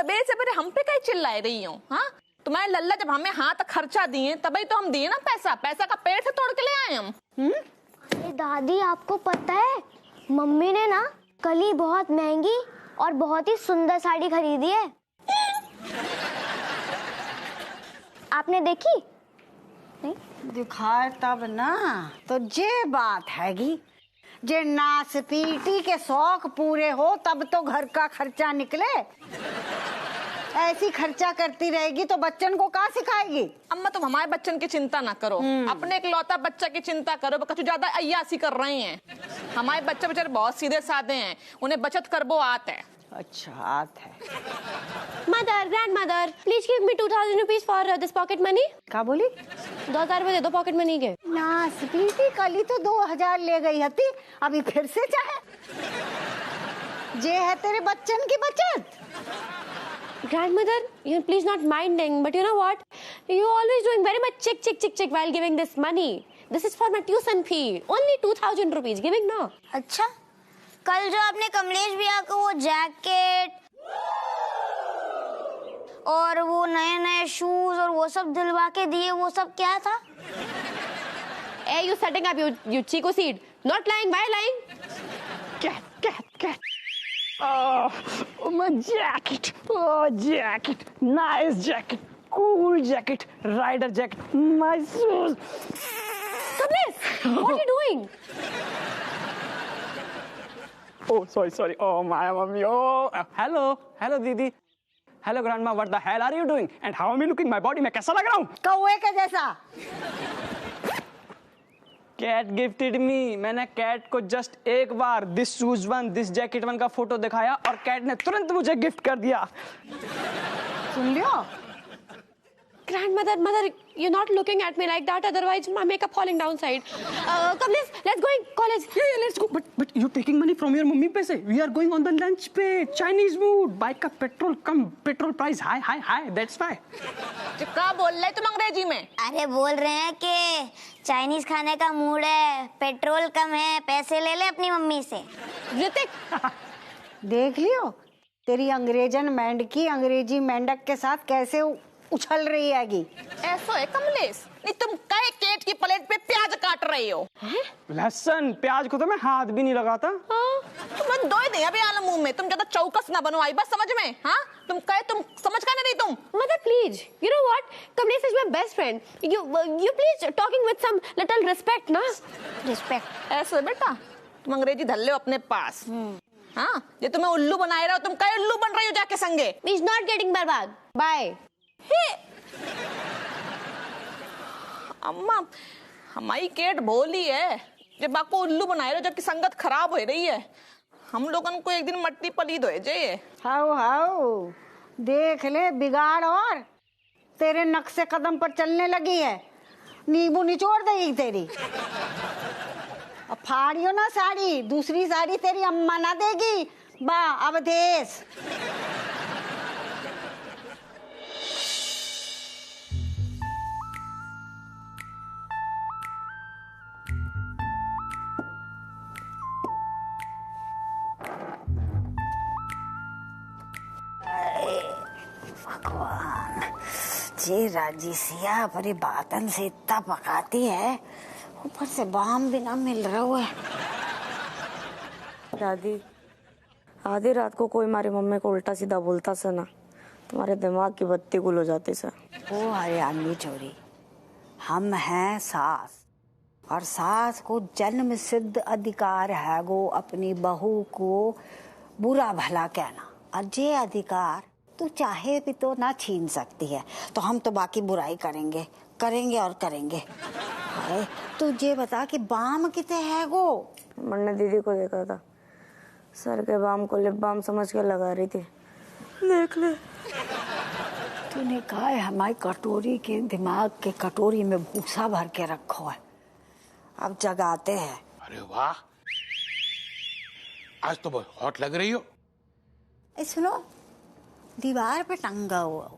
सवेरे सवेरे हम पे कहीं चिल्ला रही हो? हाँ, तुम्हारे लल्ला जब हमें हाथ खर्चा दिए तभी तो हम दिए ना पैसा। पैसा का पेड़ से तोड़ के ले आए हम। अरे दादी, आपको पता है मम्मी ने ना कल ही बहुत महंगी और बहुत ही सुंदर साड़ी खरीदी है। आपने देखी? नहीं दिखाए तब ना, तो ये बात हैगी, जे नाच पीटी के शौक पूरे हो तब तो घर का खर्चा निकले। ऐसी खर्चा करती रहेगी तो बच्चन को कहाँ सिखाएगी? अम्मा तुम हमारे बच्चन की चिंता ना करो, अपने इकलौता बच्चा की चिंता करो। कुछ ज्यादा अय्यासी कर रहे हैं। हमारे बच्चे बेचारे बहुत सीधे साधे हैं, उन्हें बचत करबो आते है। अच्छा आत है। Mother, grandmother, please give me 2000 rupees for this pocket money. क्या बोली? 2000 रुपए दे दो पॉकेट मनी के। नाच पीटी कल ही तो 2000 ले गई हती, अभी फिर से चाहे? जे है तेरे बच्चन की बचत। Grandmother, you please not minding, but you know what? You always doing very much chick while giving this money. This is for my tuition fee. Only 2000 rupees giving now. अच्छा, कल जो आपने कमलेश भैया को वो जैकेट और वो नए नए शूज और वो सब दिलवा के दिए, वो सब क्या था? Hey, you setting up, you chico seed. Not lying, why lying? Cat. Oh, my jacket. Oh, jacket. Nice jacket. Cool jacket. Rider jacket. My shoes. Kamlesh, what are you doing? Oh, sorry. Oh, my mommy. Oh, hello, Didi. Hello, grandma. What the hell are you doing? And how am I looking? My body में कैसा लग रहा हूँ? कौवे के जैसा। Cat gifted me. मैंने cat को जस्ट एक बार this shoes one, this jacket one का फोटो दिखाया और कैट ने तुरंत मुझे गिफ्ट कर दिया। सुन लियो? Grandmother, mother, you're not looking at me like that. Otherwise, my makeup falling downside. Kamlesh, let's go in college. Yeah, let's go. But you're taking money from your mummy पैसे. We are going on the lunch pay. Chinese mood. Bike का petrol price high. That's why. क्या बोल रहे तुम अंग्रेजी में? अरे बोल रहे हैं कि चाइनीज खाने का मूड है, पेट्रोल कम है, पैसे ले ले अपनी मम्मी से। ऋतिक, देख लियो तेरी अंग्रेजन मेंढकी अंग्रेजी मेंढक के साथ कैसे उछल रही हैगी। ऐसा है कमलेश? नहीं तुम कहे केट की प्लेट पे प्याज काट रही हो? लहसुन प्याज को तो मैं हाथ भी नहीं लगाता। तुम दो ही दे अभी आलम मुंह में। तुम ज्यादा चौकस ना बनो आई बस समझ में। हाँ तुम कहे, तुम समझ का नहीं तुम। mother, please. You know what? Kamlesh is my best friend. You please talking with some little respect, na? Respect. ऐसे बेटा तुम अंग्रेजी धर ले अपने पास। हाँ ये तुम्हें उल्लू बनाए रहे हो, तुम कहे उल्लू बन रही हो जाके संगे। He's not getting बर्बाद। Bye. अम्मा हमारी केट भोली है, जब आपको उल्लू बनाए रहे जबकि संगत खराब हो रही है। हम लोगन को एक दिन मट्टी पलीद हो जाए। हाउ देख ले बिगाड़ और तेरे नक्शे कदम पर चलने लगी है। नींबू निचोड़ देगी तेरी। अब फाड़ियो ना साड़ी, दूसरी साड़ी तेरी अम्मा ना देगी। बा अब देश जी राजी सिया अपनी बातन से इतना पकाती है, ऊपर से बाम भी ना मिल रहा है। दादी, आधी रात को कोई हमारी मम्मी को उल्टा सीधा बोलता सा ना, तुम्हारे दिमाग की बत्ती गुल हो जाती सर। ओ हरियाणवी चोरी, हम हैं सास और सास को जन्म सिद्ध अधिकार है वो अपनी बहू को बुरा भला कहना। और ये अधिकार तू चाहे भी तो ना छीन सकती है। तो हम तो बाकी बुराई करेंगे और करेंगे। हाय तुझे बता कि बाम कितने है वो? मैंने दीदी को देखा था, सर के बाम को लिप बाम समझ के लगा रही थी। देख ले तूने कहा है हमारी कटोरी के दिमाग के कटोरी में भूसा भर के रखो है, अब जगाते हैं। अरे वाह, आज तो बहुत हॉट लग रही हो। सुनो, दीवार पे टंगा हुआ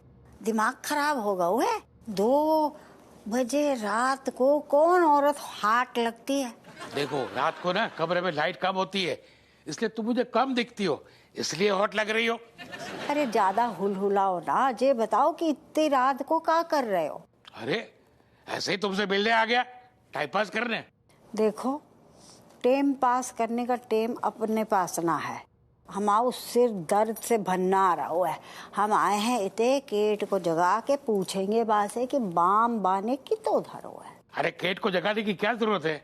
दिमाग खराब होगा हुए। 2 बजे रात को कौन औरत हाट लगती है? देखो रात को ना कमरे में लाइट कम होती है, इसलिए तुम मुझे कम दिखती हो, इसलिए हॉट लग रही हो। अरे ज्यादा हुलहुलाओ ना, ये बताओ कि इतनी रात को क्या कर रहे हो? अरे ऐसे ही तुमसे मिलने आ गया, टाइम पास करने। देखो, टाइम पास करने का टाइम अपने पास ना है। हमारा सिर दर्द से भन्ना रहा है। हम आए हैं इतने केट को जगा के पूछेंगे बासे कि बाम बाने की तो धरो है। अरे केट को जगाने की क्या जरूरत है,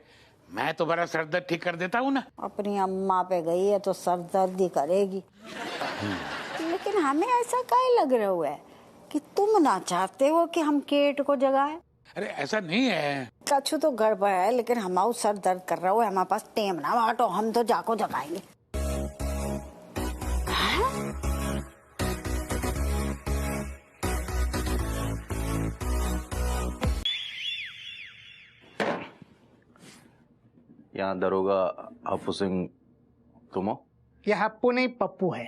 मैं तुम्हारा सर दर्द ठीक कर देता हूँ ना। अपनी अम्मा पे गई है तो सर दर्द ही करेगी। लेकिन हमें ऐसा काहे लग रहा है कि तुम ना चाहते हो कि हम केट को जगाएं? अरे ऐसा नहीं है। कछु तो गड़बड़ है, लेकिन हमारा सर दर्द कर रहा है, हमारे पास टेम ना बाटो, हम तो जाको जगाएंगे। यहाँ दरोगा हप्पू सिंह तुम हो? ये हप्पू नहीं पप्पू है।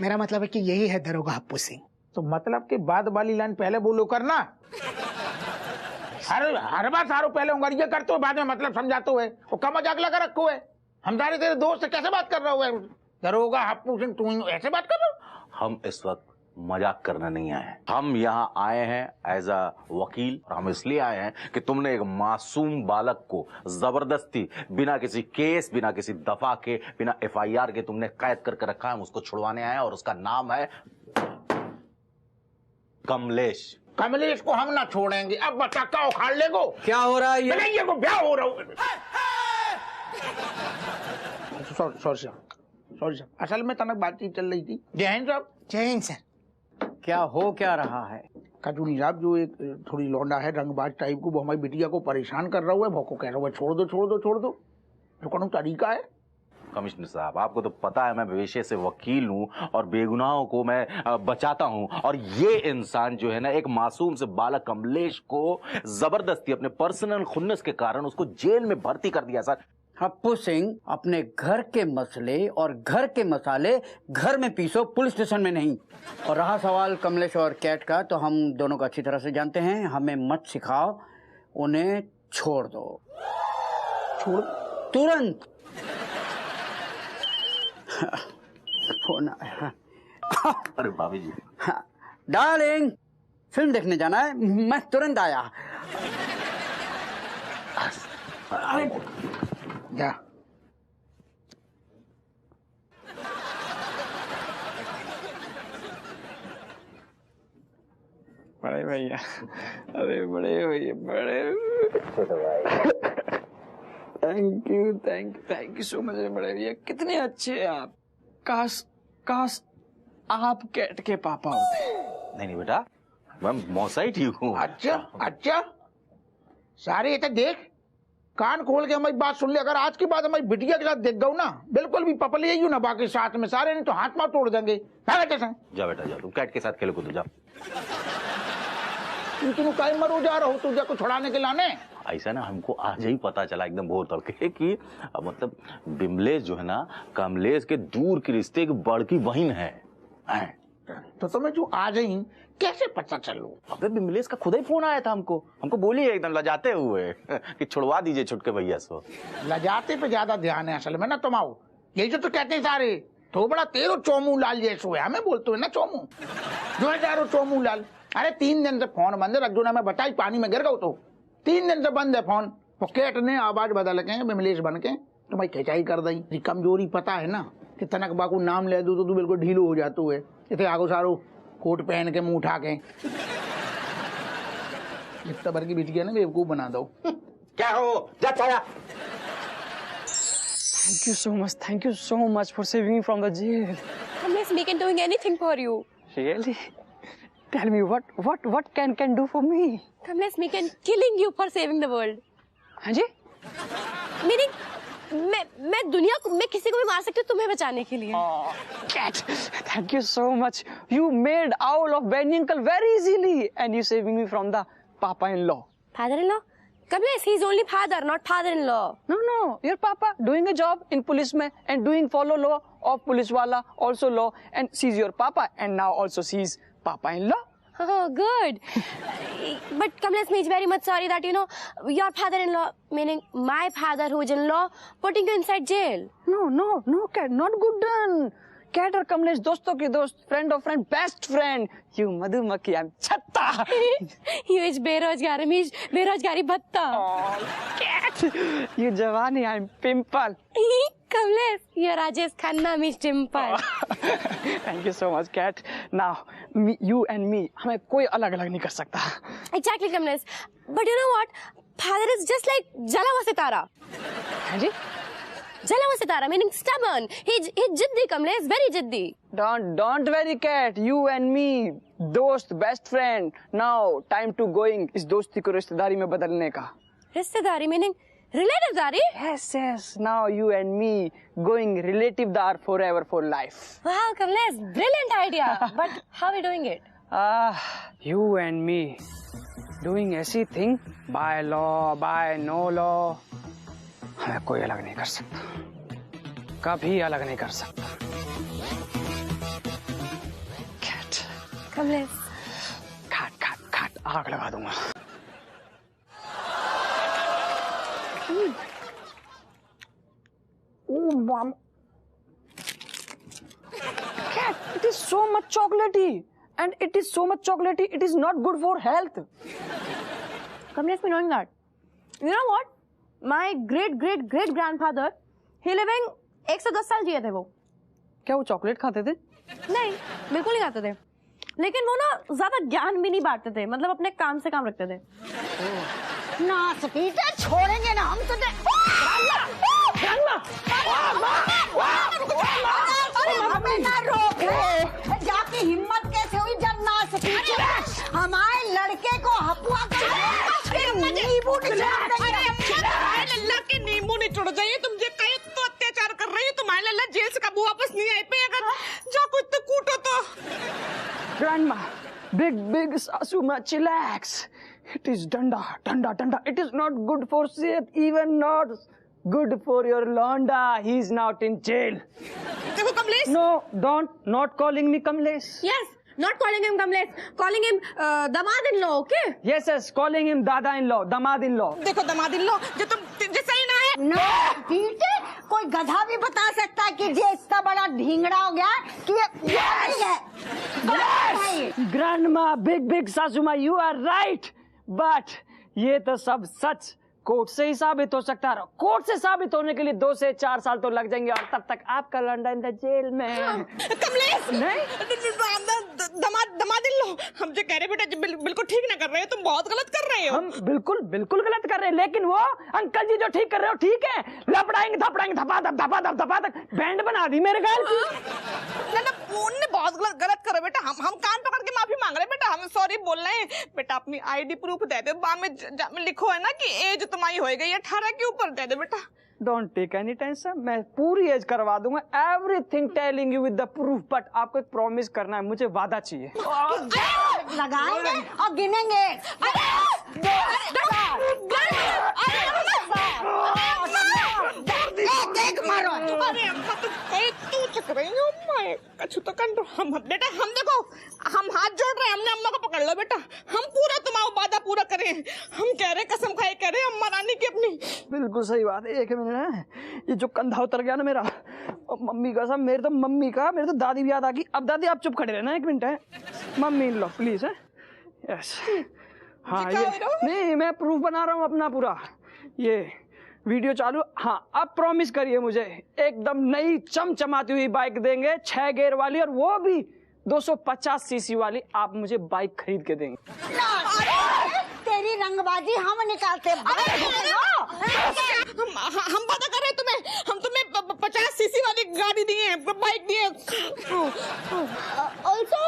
मेरा मतलब है कि यही है दरोगा हप्पू सिंह। तो मतलब कि बाद वाली लाइन पहले बोलो करना। हर बार सारो पहले उंगलिया करते हो, बाद में मतलब समझाते हुए वो कम मजाक लगा रखो है। हम सारे तेरे दोस्त से कैसे बात कर रहे हो? दरोगा हप्पू सिंह तू ऐसे बात कर रहे हो? हम इस वक्त मजाक करने नहीं आए हैं, हम यहाँ आए हैं एज अ वकील। और हम इसलिए आए हैं कि तुमने एक मासूम बालक को जबरदस्ती बिना किसी केस, बिना किसी दफा के, बिना FIR के तुमने कैद करके रखा है। हम उसको छुड़वाने आए हैं और उसका नाम है कमलेश। कमलेश को हम ना छोड़ेंगे। अब बता का उखाड़ लेगो। क्या हो रहा है ये को ब्याह हो रहा हूँ। सॉरी सर, असल में तनक बातचीत चल रही थी। जय हिंद साहब। जय हिंद सर। क्या हो क्या रहा है? काजूनी साहब, जो एक थोड़ी लौंडा है रंगबाज टाइप को, वो हमारी बिटिया को परेशान कर रहा हुआ है। वो को कह रहा हुआ छोड़ दो छोड़ दो छोड़ दो। जो कौन तरीका है? कमिश्नर साहब, आपको तो पता है मैं पेशे से वकील हूं और बेगुनाहों को मैं बचाता हूं। और ये इंसान जो है ना, एक मासूम से बालक कमलेश को जबरदस्ती अपने पर्सनल खुन्नस के कारण उसको जेल में भर्ती कर दिया सर। हप्पू सिंह, अपने घर के मसले और घर के मसाले घर में पीसो, पुलिस स्टेशन में नहीं। और रहा सवाल कमलेश और कैट का, तो हम दोनों को अच्छी तरह से जानते हैं। हमें मत सिखाओ, उन्हें छोड़ दो। छोड़ तुरंत। फोन आया। अरे भाभी जी। डार्लिंग, फिल्म देखने जाना है, मैं तुरंत आया। जा। बड़े भैया, अरे बड़े भैया, बड़े थैंक यू सो मच बड़े भैया, कितने अच्छे हैं आप। काश आप कैट के पापा होते। नहीं बेटा, मैं मौसा ही ठीक हूँ। अच्छा सारे ये देख, कान खोल के हमारी बात सुन ले। अगर आज के बाद हमारी बिटिया के साथ देख गऊ ना, बिल्कुल भी पपले ही ना बाकी साथ में सारे, नहीं तो हाथ मार तोड़ देंगे। जा बेटा जा, तुम कैट के साथ खेलो कूदो, जाओ। तुम काहे मरो जा रहा हो तुझे को छुड़ाने के लाने? ऐसा ना, हमको आज ही पता चला एकदम भोर तड़के कि मतलब बिमलेश जो है ना, कमलेश के दूर के रिश्ते की बड़की बहन है। तो तुम्हें जो आज ही कैसे पता चलो? अबे बिमलेश का खुद ही फोन आया था हमको बोली एकदम लजाते हुए कि छुड़वा दीजिए छुटके भैया से। लजाते पे ज्यादा ध्यान है असल में ना तुम्हारा। यही तो कहते हैं सारे, तो बड़ा तेरो चोमू लाल जैसो है। हमें बोलते हुए ना चोमू, जो है तारो चोमू लाल। अरे 3 दिन से फोन बंद है, रख मैं बताई पानी में गिर गऊ। तो 3 दिन से बंद है फोन। वो कैट ने आवाज बदल के बिमलेश बन के तो भाई खिंचाई कर दी। कमजोरी पता है ना कि तनक बाकू नाम ले दू तो तू बिल्कुल ढीलो हो जाते हुए। इतने आगो सारो कोट पहन के मुंह उठा के इतना भर की बिटिया ना बेवकूफ बना दो। क्या हो जा छाया। Thank you so much for saving me from the jail. Kamlesh, we can doing anything for you. Really? Tell me what can do for me? Kamlesh, we can killing you for saving the world. हाँ जी? Meaning, मैं दुनिया को, मैं किसी को भी मार सकती हूँ तुम्हें बचाने के लिए। Cat, thank you so much. You made owl of Benny uncle very easily, and you saving me from the papa-in-law. Father-in-law? Kamlesh, he's only father, not father-in-law. No, your papa doing a job in police mein and doing follow law of police wala, also law, and she's your papa, and now also she's papa-in-law. Oh, good. But Kamlesh, me is very much sorry that, you know, your father-in-law, meaning my father who is in-law, putting you inside jail. No, Cat, not good done. Cat और कमलेश दोस्तों की दोस्त, friend of friend, best friend. You मधुमक्खी, I'm छत्ता. You is बेरोजगार, me is बेरोजगारी भत्ता. Cat, you जवानी, I'm pimple. Kamlesh, you Rajesh Khanna, me is dimple. Thank you so much, Cat. Now, you and me, हमें कोई अलग-अलग नहीं कर सकता. Exactly, Kamlesh. But you know what? Father is just like जला हुआ सितारा. हाँ जी? जला हुआ सितारा, meaning stubborn. He's जिद्दी, Kamlesh, very जिद्दी. Don't worry, Cat. You and me, दोस्त, best friend. Now, time to going. इस दोस्ती को रिश्तेदारी में बदलने का. रिश्तेदारी, meaning relative दारी? Yes. Now you and me going relative dar forever for life. Wow, Kamlesh, brilliant idea. But how are we doing it? You and me doing ऐसी thing by law, by no law. हमें कोई अलग नहीं कर सकता. कभी अलग नहीं कर सकता. Cat. Kamlesh. खाट. आग लगा दूंगा. Oh, mom. Cat, it is so much chocolatey. And it is so much chocolatey, it is not good for health. Kamlesh, me knowing that. You know what? My great-great-great-grandfather, he living 110 साल जिए थे वो. क्या वो chocolate खाते थे? नहीं, बिल्कुल नहीं खाते थे. लेकिन वो ना ज्यादा ज्ञान भी नहीं बांटते थे. मतलब अपने काम से काम रखते थे. ना स्पीकर छोड़ेंगे ना हम तुझे. हमें ना रोक. जाके हिम्मत कैसे हुई जब ना स्पीकर हमारे लड़के को हपुआ नींबू निचोड़ जाइए. तुम जो कहीं तो अत्याचार कर रही हो. तुम्हारे लल्ला जेल से कब वापस नहीं आई पे. अगर जाको इतना कूटो तो. Grandma, big सासू माँ, chillax. It is danda. It is not good for sehat, even not good for your Londa. He is not in jail. देखो Kamlesh. No, not calling me Kamlesh. Yes, not calling him Kamlesh, calling him दामाद-in-law, okay? Yes, calling him दादा-in-law, दामाद-in-law. देखो दामाद-in-law, जो तुम सही ना है. ना पीटे कोई गधा भी बता सकता है कि ये इतना बड़ा ढींगड़ा हो गया कि ये है. Grandma, big सासू माँ, you are right. But ये तो सब सच कोर्ट से ही साबित हो सकता है. कोर्ट से साबित होने के लिए 2 से 4 साल तो लग जाएंगे और तब तक आपका लौंडा इन द जेल में. कमलेश नहीं. दामाद-in-law, हम जो कह रहे बेटा बिल्कुल ठीक ना कर रहे हो. तुम बहुत गलत कर रहे हो. हम बिल्कुल गलत कर रहे हैं. लेकिन वो अंकल जी जो ठीक कर रहे हो ठीक है. लपड़ाएंगे धपड़ाएंगे धपा बैंड बना दी मेरे ख्याल की. उनने बहुत गलत करो बेटा. हम कान पकड़ के माफी मांग रहे हैं बेटा. हम सॉरी बोल रहे हैं बेटा. अपनी आईडी प्रूफ दे दो. में लिखो है ना कि एज तुम्हारी हो गई 18 के ऊपर. दे दो बेटा. Don't take any tension. मैं पूरी एज करवा दूंगा. Everything telling you with the proof. But आपको एक प्रॉमिस करना है. मुझे वादा चाहिए. लगाएंगे और गिनेंगे. देख मारो. अरे अम्मा तू चक रही हो. कछु तो कंट्रोल. हम बेटा हम देखो हम हाथ जोड़ रहे हैं. हमने अम्मा को पकड़ लो बेटा. हम पूरा तुम्हारा वादा पूरा करें. हम कह रहे कसम खाए कह रहे अम्मा रानी की अपनी. बिल्कुल सही बात है. 1 मिनट है. ये जो कंधा उतर गया ना मेरा. मम्मी का सब मेरे तो दादी भी याद आ गई. अब दादी आप चुप खड़े रहना 1 मिनट है. मम्मी लो प्लीज है. यस. हाँ ये नहीं मैं प्रूफ बना रहा हूँ अपना पूरा. ये वीडियो चालू. हाँ अब प्रॉमिस करिए मुझे एकदम नई चमचमाती हुई बाइक देंगे 6 गियर वाली. और वो भी 250 सीसी वाली. आप मुझे बाइक खरीद के देंगे. तेरी रंगबाजी हम निकालते. हम वादा कर रहे हैं तुम्हें. हम तुम्हें 50 सीसी वाली गाड़ी दिए हैं. बाइक दिए. Also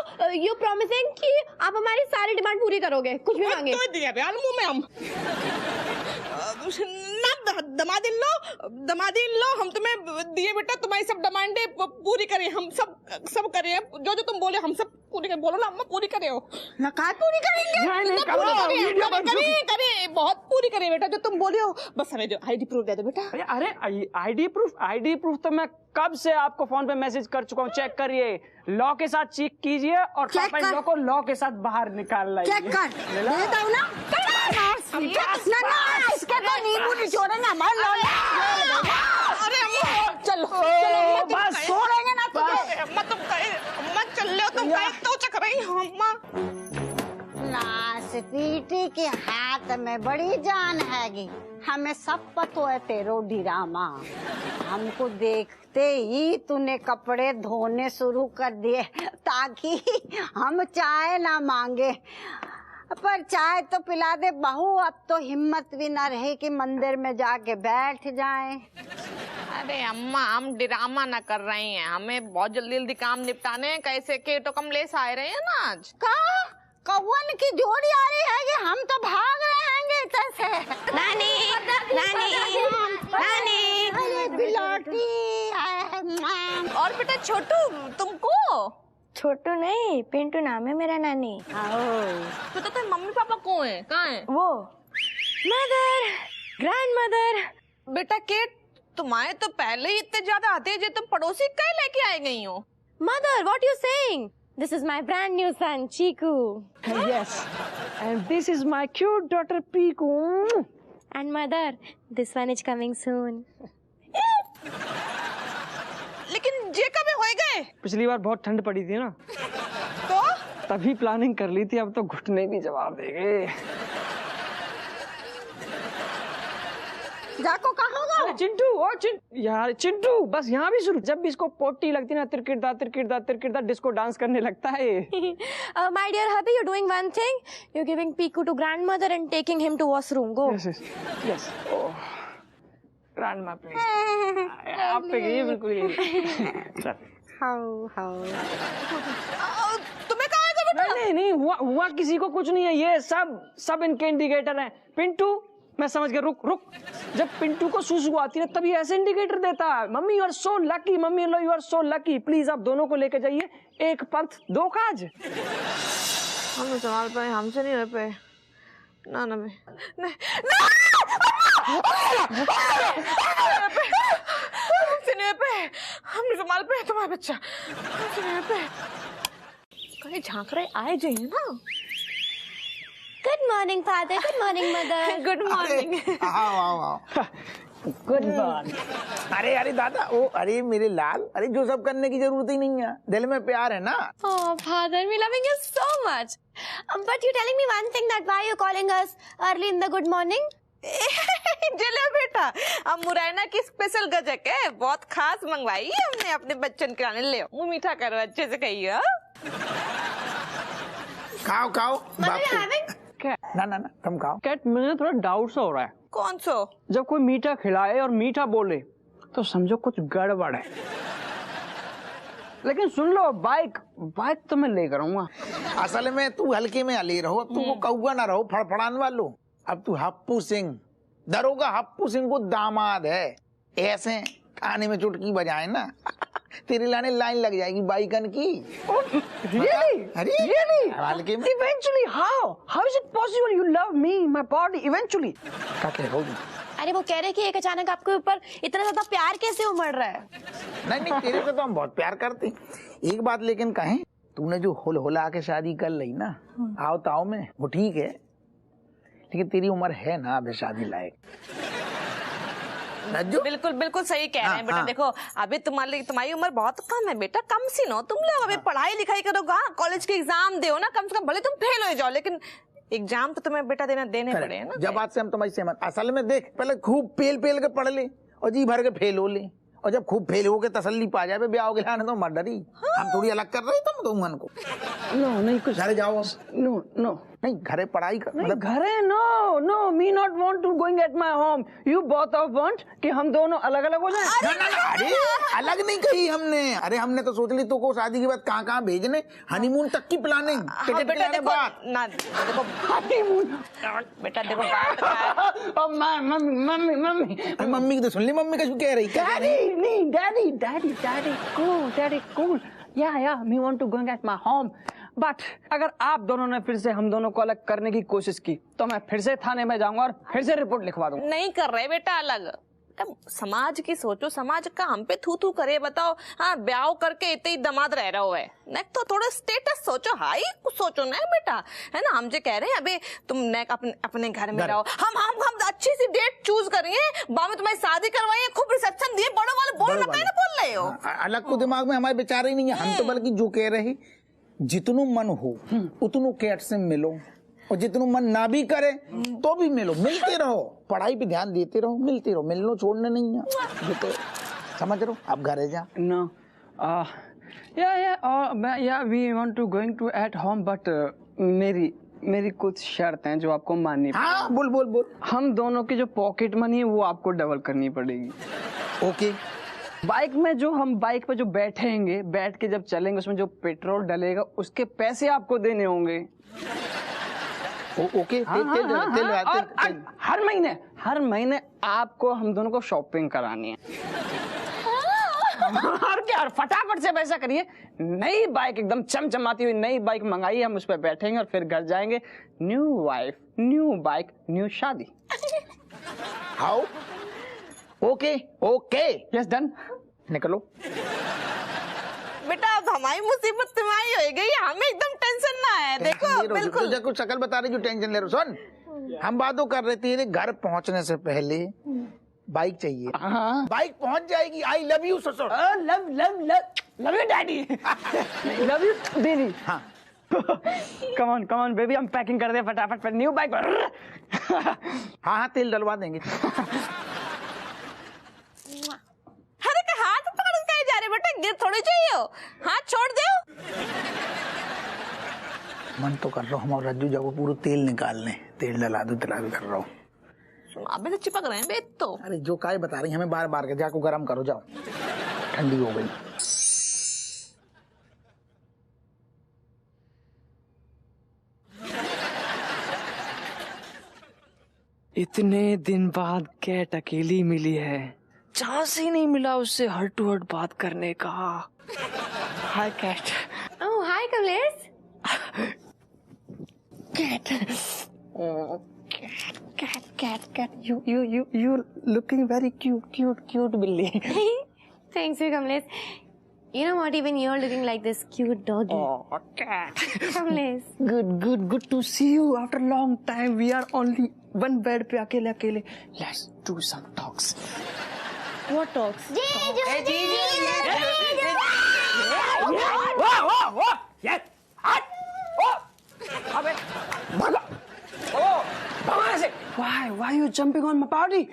you promising कि आप हमारी सारी डिमांड पूरी करोगे. कुछ भी मांगे तो दिया यार मुंह में. हम दामाद-in-law हम तुम्हें दिए बेटा. तुम्हारी सब डिमांडें पूरी करें. हम सब करें. जो तुम बोले हम सब पूरी करें. बोलो ना अम्मा पूरी करे हो ना. काय पूरी करेंगे. करें बहुत पूरी करें बेटा. जो तुम बोले हो बस. हमें जो आईडी प्रूफ दे दो बेटा। अरे आईडी प्रूफ तो मैं कब से आपको फोन पे मैसेज कर चुका हूँ। चेक करिए, लॉ के साथ चेक कीजिए और पापा इन लॉ को लॉ के साथ बाहर निकाल लाइए। चेक कर देता हूँ ना। इसके तो नींबू निचोड़ेंगे हमारे लॉ। अरे अम्मा चलो बस छोड़ेंगे ना तुझे। अम्मा तुम कहे, अम्मा चल लो, तुम कहे तो चक रही हो अम्मा। नासपीटी के हाथ में बड़ी जान हैगी, हमें सब पतो है तेरो ड्रामा। हमको देखते ही तूने कपड़े धोने शुरू कर दिए ताकि हम चाय ना मांगे, पर चाय तो पिला दे बहू। अब तो हिम्मत भी ना रहे कि मंदिर में जाके बैठ जाएं। अरे अम्मा हम ड्रामा ना कर रहे हैं, हमें बहुत जल्दी काम निपटाने हैं। कैसे के तो कमलेश आए रहे हैं ना आज। कौन की जोड़ी आ रही है कि हम तो भाग रहे हैं इधर से। नानी बिलाटी। और बेटा छोटू तुमको? छोटू नहीं, पिंटू नाम है मेरा नानी। तो तेरे मम्मी पापा कौन है, कहाँ है? वो मदर, ग्रैंड मदर। बेटा के तुम्हारे तो पहले ही इतने ज्यादा आते हैं, जो तुम पड़ोसी कहीं लेके आए गई हो। Mother, what you saying? This is my brand new son, Chiku. Yes, and this is my cute daughter Piku. And mother, this one is coming soon. लेकिन जे कभी हो गए? पिछली बार बहुत ठंड पड़ी थी ना, तो तभी प्लानिंग कर ली थी। अब तो घुटने भी जवाब देंगे। जाको कहाँ होगा? चिंटू, ओ यार चिंटू, बस यहाँ भी शुरू। जब भी इसको पोटी लगती ना, तिरकिरदा डिस्को डांस करने लगता है। My dear hubby, you're doing one thing. You're giving Piku to grandmother and taking him to washroom. Go. Yes. Oh, grandma please. आप पे गई बिल्कुल यही। हाउ तुम्हें कहाँ है बेटा? नहीं हुआ किसी को कुछ नहीं है। ये सब इनके इंडिकेटर हैं। पिंटू, मैं समझ गया, रुक। जब पिंटू को सुसु आती है तभी ऐसे इंडिकेटर देता है। Mummy you are so lucky, mummy you are so lucky. Please आप दोनों को लेकर जाइए, एक पंथ दो काज। हम संभाल पाए, हमसे नहीं रह पाए ना हम संभाल पाए तुम्हारा बच्चा। कहीं झांक रहे आए जाइए ना। Good morning, father. Good morning, mother. Good morning. आओ। Good morning. अरे दादा, अरे मेरे लाल, अरे जो सब करने की जरूरत ही नहीं है, दिल में प्यार है ना। Oh, father, we loving you so much. But you telling me one thing that why you calling us early in the good morning? चलो बेटा, अब मुरैना की स्पेशल गजक है, बहुत खास मंगवाई है हमने अपने बच्चन के लाने। ले मुँह मीठा करो, अच्छे से कहिए। खाओ Mother, you having? ना तुम खाओ। कैट, मुझे थोड़ा डाउट सा हो रहा है। कौन सो? जब कोई मीठा खिलाए और मीठा बोले तो समझो कुछ गड़बड़ है। लेकिन सुन लो, बाइक तो मैं लेकर आऊंगा। असल में तू हल्के में अली रहो, तू वो कौवा ना रहो फड़फड़ान वालो। अब तू हप्पू सिंह, दरोगा हप्पू सिंह को दामाद है। ऐसे खाने में चुटकी बजाए ना, तेरे लाने लाइन लग जाएगी बाइकन की। Really? Eventually, how is it possible? You love me, my body, eventually. क्या कह रही? अरे वो कह रहे कि एक अचानक आपके ऊपर इतना ज्यादा प्यार कैसे उमड़ रहा है? नहीं, तेरे से तो हम बहुत प्यार करते। एक बात लेकिन कहें, तूने जो होला के शादी कर ली ना, आओ ताओ में, वो ठीक है, लेकिन तेरी उम्र है ना अभी शादी लायक। बिल्कुल सही कह रहे हैं बेटा। देखो अभी तुम्हारी उम्र बहुत कम है बेटा, कम सी नो। तुम लोग अभी पढ़ाई लिखाई करोगा, कॉलेज के एग्जाम दो ना, कम से कम भले तुम फेल हो जाओ, लेकिन एग्जाम तो तुम्हें बेटा देने पड़े ना। जब बात से हम तुम्हारी सहमत। असल में देख, पहले खूब पेल के पढ़ ले और जी भर के फेल हो ले, और जब खूब फेल हो के तसल्ली पा जाए ब्याह हो गया तो मर डरी। हम थोड़ी अलग कर रहे तुम मन को। नहीं कुछ। घरे जाओ। नो नहीं, घरे पढ़ाई कर। मतलब घरे no me not want to going at my home. You both of want कि हम दोनों अलग अलग हो जाएं। अरे अलग नहीं कही हमने। अरे हमने तो सोच ली तो को शादी के बाद कहाँ भेजने, हनीमून तक की प्लानिंग। बेटा देखो ना, देखो हनीमून बेटा, देखो बात मम्मी की तो सुन ली। मम्मी का कह रही? Daddy cool. Yeah, me want to go at my home. But अगर आप दोनों ने फिर से हम दोनों को अलग करने की कोशिश की तो मैं फिर से थाने में जाऊंगा और फिर से रिपोर्ट लिखवा दूंगा। नहीं कर रहे बेटा अलग, अब समाज की सोचो, समाज का हम पे थू थू करे बताओ। हाँ ब्याह करके इतने ही दमाद रह रहा है न, तो थोड़ा स्टेटस सोचो, हाई कुछ सोचो ना बेटा, है ना। हम जो कह रहे हैं अबे तुम न अपने घर में रहो, हम अच्छी सी डेट चूज करिए, बाद में तुम्हारी शादी करवाइए, खूब रिसेप्शन दिए, बड़ों वाले बोल रहे हो। अलग को दिमाग में हमारे बेचारे नहीं है, हम तो बल्कि जो कह रहे जितनो मन हो उतनो कैट से मिलो, और जितनो मन ना भी करे तो भी मिलो, मिलते रहो, पढ़ाई पे ध्यान देते रहो, मिलते रहो, मिलनो छोड़ने नहीं है। तो समझ रहे हो? अब घर जा। No yeah we want to going to at home, but मेरी कुछ शर्त हैं जो आपको माननी पड़ेगी। हाँ बोल। हम दोनों की जो पॉकेट मनी है वो आपको डबल करनी पड़ेगी। ओके। बाइक में जो हम बाइक पे जो बैठेंगे, बैठ के जब चलेंगे उसमें जो पेट्रोल डलेगा उसके पैसे आपको देने होंगे। ओके। हर महीने आपको हम दोनों को शॉपिंग करानी है। और क्या, और फटाफट से पैसा करिए, नई बाइक एकदम चमचमाती हुई नई बाइक मंगाइए, हम उस पर बैठेंगे और फिर घर जाएंगे। New wife, new bike, new शादी। हाउ? ओके। Yes done. निकलो बेटा, अब हमारी मुसीबत तुम्हारी हो गई, हमें एकदम टेंशन ना है। देखो बिल्कुल कुछ शक्ल बता रही जो टेंशन ले रहे हो। सुन, हम बातों कर रहे थे, घर पहुंचने से पहले बाइक चाहिए। बाइक पहुंच जाएगी। आई लव यू ससुर। Love you daddy. Love you दीदी। हाँ कम ऑन बेबी, हम पैकिंग कर दे फटाफट पर न्यू बाइक। हाँ तेल डलवा देंगे। अरे का हाथ पकड़ के जा रहे बेटा, गिर थोड़ी चाहिए हो, हाथ छोड़ दो। मन तो कर रहा हूँ हम रज्जू जाओ पूरा तेल निकालने, तेल डला दो कर रहा हूँ। अबे तो चिपक रहे हैं बे तो। अरे जो काय बता रही हमें बार बार के, जाको गरम करो, जाओ, ठंडी हो गई। इतने दिन बाद कैट अकेली मिली है, चांस ही नहीं मिला उससे हर्ट टू हर्ट बात करने का। हाय cat. Oh, hi, Kamlesh. Cat. Oh, cat. You looking very cute, Billy. Thanks, you, Kamlesh. You know what? Even you're looking like this cute doggy. Oh, cat. Kamlesh. Good to see you after a long time. We are only one bed पे अकेले. Let's do some talks. What talks? Yes. अबे भागा! भागा ऐसे! Why you jumping on my body?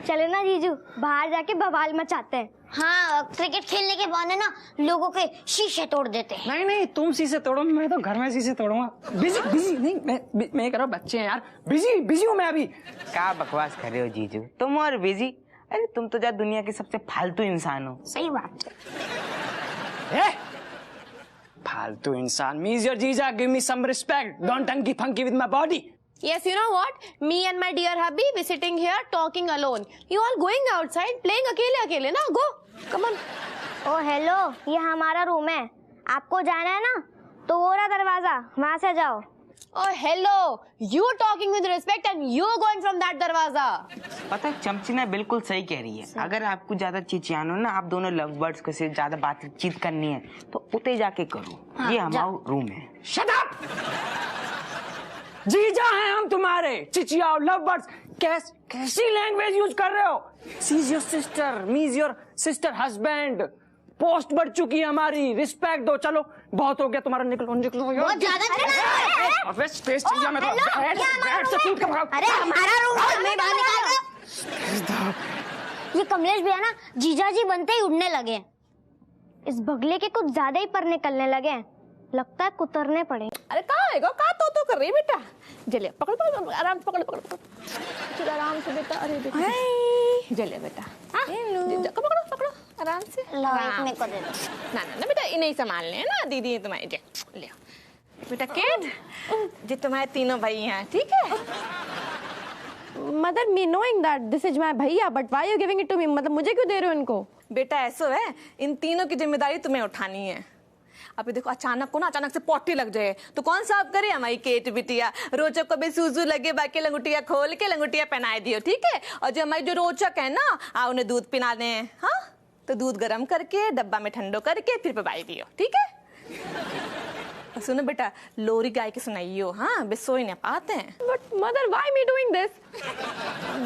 चले ना जीजू, बाहर जाके बवाल मचाते हैं। हाँ, क्रिकेट खेलने के बहाने ना लोगों के शीशे तोड़ देते हैं। नहीं, तुम शीशे तोड़ो, मैं तो घर में शीशे तोड़ूंगा। बिजी नहीं, मैं कह रहा हूँ बच्चे हैं यार, बिजी हूँ मैं अभी। क्या बकवास कर रहे हो जीजू, तुम और बिजी? अरे तुम तो जा दुनिया के सबसे फालतू इंसान हो। सही बात है। फालतू इंसान means your जीजा, give me some respect, don't funky funky with my body. Yes, you know what? Me and my dear hubby, we sitting here talking alone. You all going outside playing अकेले ना? Go, come on. Oh hello, ये हमारा room है, आपको जाना है ना तो वो रहा दरवाजा, वहाँ से जाओ। Oh hello, you talking with respect and you going from that दरवाजा। पता है चमची ना बिल्कुल सही कह रही है। अगर आपको ज्यादा चिचियानो ना, आप दोनों लव बर्ड्स के साथ ज्यादा बातचीत करनी है तो उते जाके करो। हाँ, ये हमारा रूम है। Shut up! जीजा हैं हम तुम्हारे, चिचियाओ, लव बर्ड्स, कैसी लैंग्वेज यूज कर रहे हो? She's your sister, me is your sister husband. Post बढ़ चुकी है हमारी, रिस्पेक्ट दो। चलो बहुत हो गया तुम्हारा, निकलो बहुत ज्यादा स्पेस चाहिए हमें तो। अरे हमारा रूम है, हमें बाहर निकाल दो। ये कमलेश भैया ना जीजा जी बनते ही उड़ने लगे, इस बगले के कुछ ज्यादा ही पर निकलने लगे, लगता है कुतरने पड़े। अरे कहाँ तो कर रही बेटा, जलिया पकड़ आराम से पकड़ आराम से बेटा। अरे देखो जलिया बेटा, पकड़ो आराम से। मेरे को दे दो। ना बेटा, इन्हें संभालने हैं ना, दीदी तुम्हारे ले बेटा। किड जी तुम्हारे तीनों भाई हैं, ठीक है? Mother, me knowing that this is my भैया, but why you giving it to me? मतलब मुझे क्यों दे रहे हो इनको? बेटा ऐसा है, इन तीनों की जिम्मेदारी तुम्हें उठानी है। अभी देखो अचानक से पोटी लग जाए तो कौन साफ करे? हमारी केट बिटिया। रोचक को भी सूजू लगे, बाकी लंगुटिया खोल के लंगुटिया पहनाए दियो, ठीक है? और जो हमारी जो रोचक है ना, उन्हें दूध पिला दे। हाँ, तो दूध गर्म करके डब्बा में ठंडो करके फिर पिलाई दियो, ठीक है? सुनो बेटा, लोरी गाय के सुनाइयो। हाँ, बे सोई नहीं पाते हैं। But mother, why me doing this?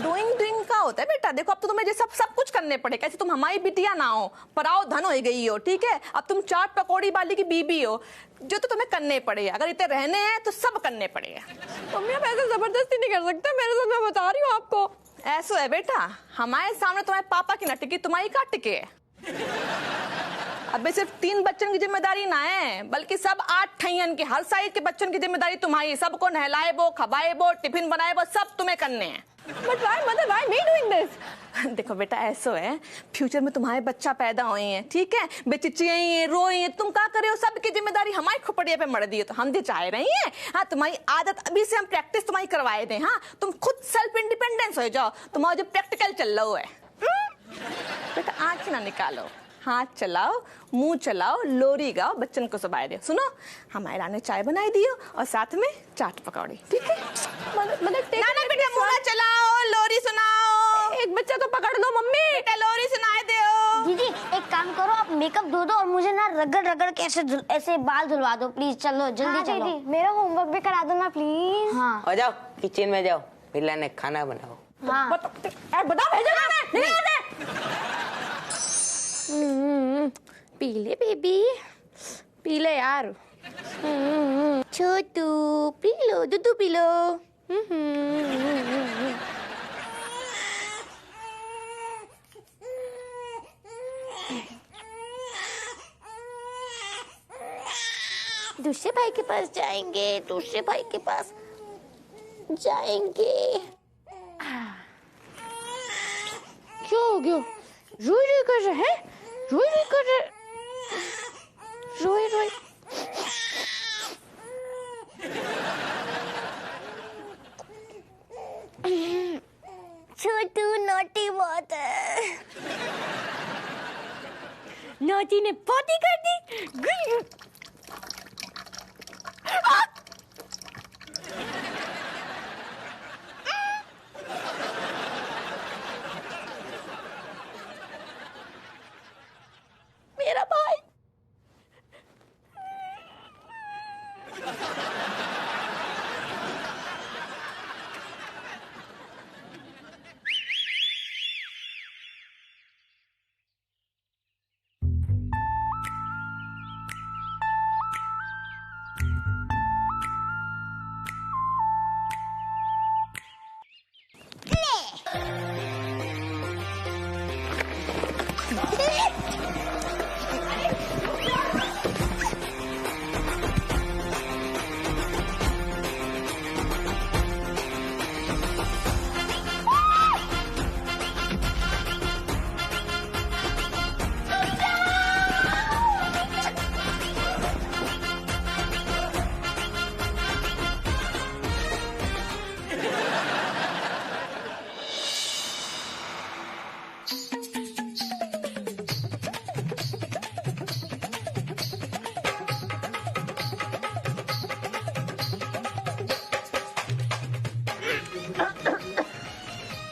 Doing का होता है बेटा। देखो अब तो तुम्हें सब कुछ करने पड़ेगा। ऐसे तुम हमारी बिटिया ना हो, पराओ धन हो गई हो, ठीक है? अब तुम चाट पकौड़ी वाली की बीबी हो, जो तो तुम्हें करने पड़ेगा। अगर इतने रहने हैं तो सब करने पड़ेगा। मम्मी आप ऐसे जबरदस्ती नहीं कर सकते मेरे साथ, मैं बता रही हूँ आपको। ऐसा है बेटा, हमारे सामने तुम्हारे पापा की न टिकी, तुम्हारी का टिके है। अबे सिर्फ 3 बच्चों की जिम्मेदारी ना है, बल्कि सब 8 ठैयन के, हर साइज के बच्चों की जिम्मेदारी तुम्हारी। सबको नहलाए बो, खवाए बो, टिफिन बनाए बो, सब तुम्हें करने हैं। But why mother, why me doing this? देखो बेटा, ऐसा है, फ्यूचर में तुम्हारे बच्चा पैदा हुए हैं, ठीक है? बेचिचियाँ हैं, रोए हैं, तुम क्या करे हो? सबकी जिम्मेदारी हमारी खोपड़िया पे मर दी है, तो हम दे चाह रही हैं। हाँ, तुम्हारी आदत अभी से हम प्रैक्टिस तुम्हारी करवाए दें। हाँ, तुम खुद सेल्फ इंडिपेंडेंस हो जाओ। तुम्हारा जो प्रैक्टिकल चल रहा है बेटा, आँख ना निकालो, हाथ चलाओ, मुंह चलाओ, लोरी गाओ, बच्चन को सुबाए दो। सुनो, हमारे रानी चाय बनाई दियो और साथ में चाट पकौड़ी, ठीक है? मतलब ना बेटा, मुंह ना चलाओ, लोरी सुनाओ। एक बच्चा तो पकड़ लो मम्मी। बेटा लोरी सुनाए दो। दीदी एक काम करो, आप मेकअप धो दो और मुझे ना रगड़ के ऐसे बाल धुलवा दो प्लीज। चलो जल्दी चलो। दीदी मेरा होमवर्क भी करा दो ना प्लीज। हाँ, हो जाओ किचन में जाओ, बिल्ला ने खाना बनाओ। हाँ। बता भेजा पीले बेबी, पीले यार। छोटू पी लो, दूध पी लो। दूसरे भाई के पास जाएंगे, दूसरे भाई के पास जाएंगे। क्या हो गया? रोई कर रहे हैं, रोई कर रहे, रोई। छोटू नोटी बहुत है। नोटी ने पोती कर दी। मेरा भाई।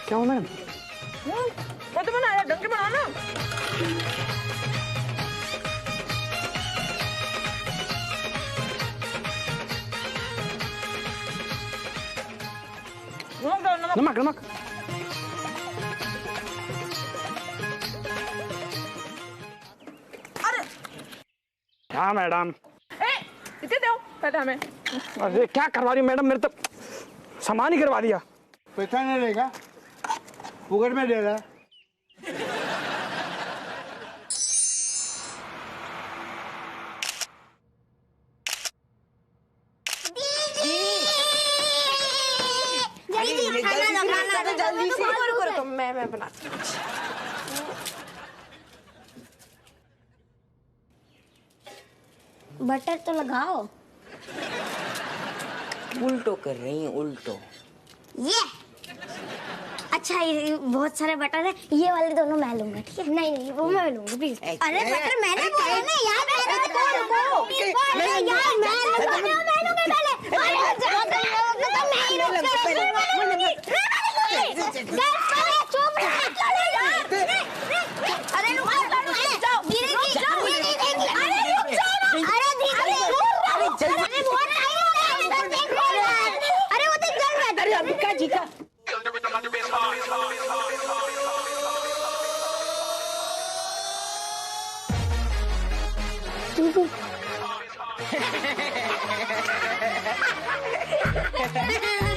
क्या हो मैडम? वो तो बनाया, ढंग से बनाना। नमक। अरे क्या मैडम? इतने दो पहले हमें। अरे क्या करवा रही मैडम? मेरे तो सामान ही करवा दिया। पैसा नहीं रहेगा, पुगड़ में दे रहा। जल्दी से करो, मैं बनाती हूँ। बटर तो लगाओ। उल्टो कर रही है, उल्टो। ये अच्छा ये बहुत सारे बटन है, ये वाले दोनों मैं लूंगा, ठीक है? नहीं नहीं वो मैं लूंगा प्लीज। अरे बटन मैंने बोला ना यार, मैं Ha ha ha!